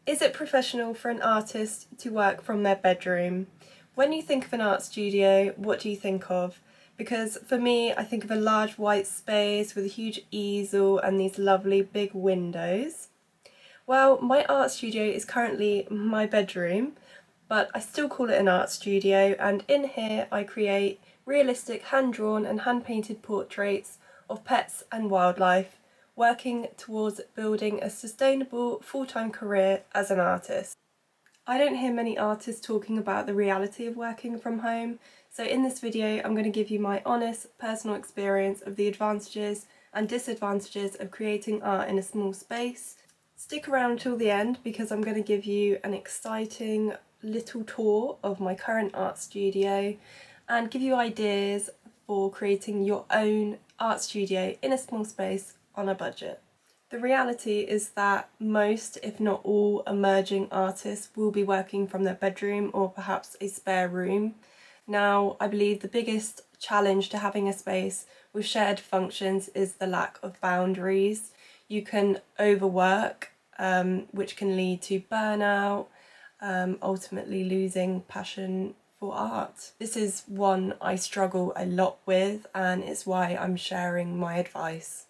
Is it professional for an artist to work from their bedroom? When you think of an art studio, what do you think of? Because for me, I think of a large white space with a huge easel and these lovely big windows. Well, my art studio is currently my bedroom, but I still call it an art studio, and in here I create realistic hand-drawn and hand-painted portraits of pets and wildlife, working towards building a sustainable full-time career as an artist. I don't hear many artists talking about the reality of working from home, so in this video I'm going to give you my honest personal experience of the advantages and disadvantages of creating art in a small space. Stick around till the end because I'm going to give you an exciting little tour of my current art studio and give you ideas for creating your own art studio in a small space on a budget. The reality is that most, if not all, emerging artists will be working from their bedroom or perhaps a spare room. Now, I believe the biggest challenge to having a space with shared functions is the lack of boundaries. You can overwork, which can lead to burnout, ultimately losing passion for art. This is one I struggle a lot with, and it's why I'm sharing my advice.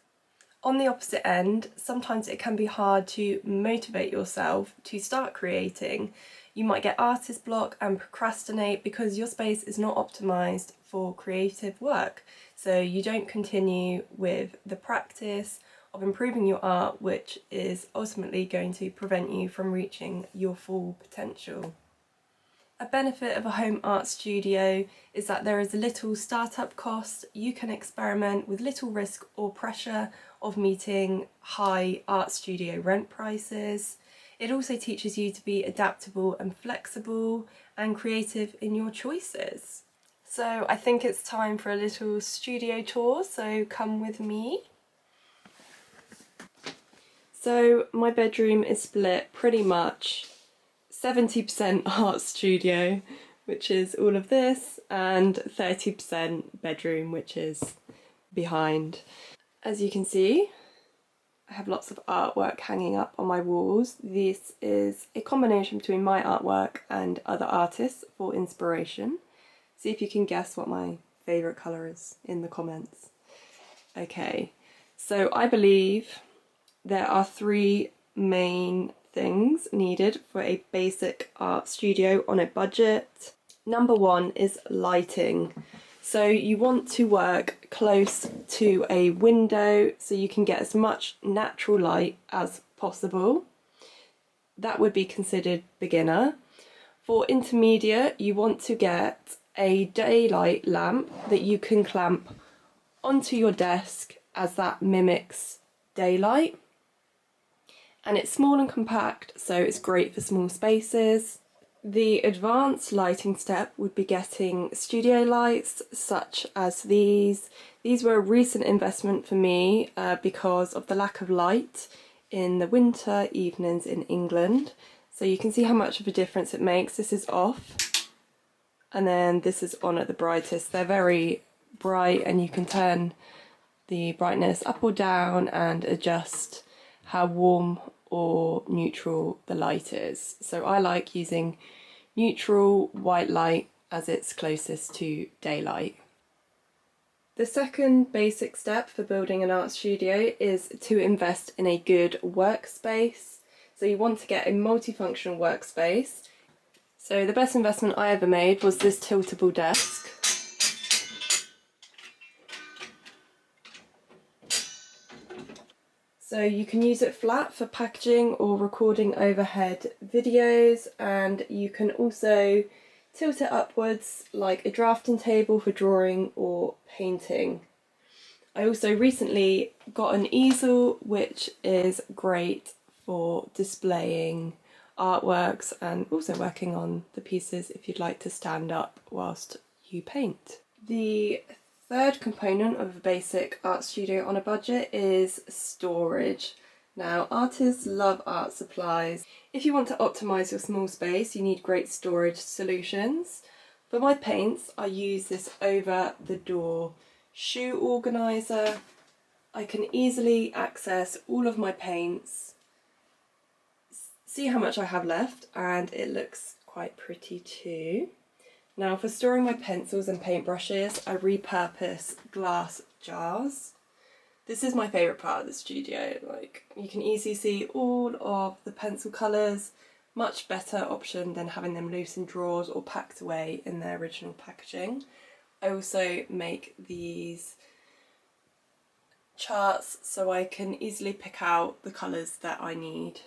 On the opposite end, sometimes it can be hard to motivate yourself to start creating. You might get artist block and procrastinate because your space is not optimised for creative work, so you don't continue with the practice of improving your art, which is ultimately going to prevent you from reaching your full potential. A benefit of a home art studio is that there is little startup cost. You can experiment with little risk or pressure of meeting high art studio rent prices. It also teaches you to be adaptable and flexible and creative in your choices. So I think it's time for a little studio tour, so come with me. So my bedroom is split pretty much 70% art studio, which is all of this, and 30% bedroom, which is behind. As you can see, I have lots of artwork hanging up on my walls. This is a combination between my artwork and other artists for inspiration. See if you can guess what my favourite colour is in the comments. Okay, so I believe there are three main things needed for a basic art studio on a budget. Number one is lighting. So you want to work close to a window so you can get as much natural light as possible. That would be considered beginner. For intermediate, you want to get a daylight lamp that you can clamp onto your desk as that mimics daylight. And it's small and compact, so it's great for small spaces. The advanced lighting step would be getting studio lights such as these. These were a recent investment for me because of the lack of light in the winter evenings in England. So you can see how much of a difference it makes. This is off and then this is on at the brightest. They're very bright and you can turn the brightness up or down and adjust how warm or neutral the light is. So I like using neutral white light as it's closest to daylight. The second basic step for building an art studio is to invest in a good workspace. So you want to get a multifunctional workspace. So the best investment I ever made was this tiltable desk. So you can use it flat for packaging or recording overhead videos, and you can also tilt it upwards like a drafting table for drawing or painting. I also recently got an easel which is great for displaying artworks and also working on the pieces if you'd like to stand up whilst you paint. The third component of a basic art studio on a budget is storage. Now, artists love art supplies. If you want to optimise your small space, you need great storage solutions. For my paints, I use this over-the-door shoe organiser. I can easily access all of my paints see how much I have left, and it looks quite pretty too. Now for storing my pencils and paintbrushes, I repurpose glass jars. This is my favourite part of the studio. Like, you can easily see all of the pencil colours. Much better option than having them loose in drawers or packed away in their original packaging. I also make these charts so I can easily pick out the colours that I need.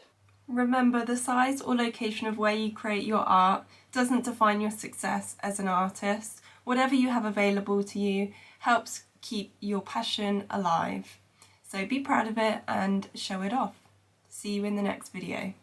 Remember, the size or location of where you create your art doesn't define your success as an artist. Whatever you have available to you helps keep your passion alive. So be proud of it and show it off. See you in the next video.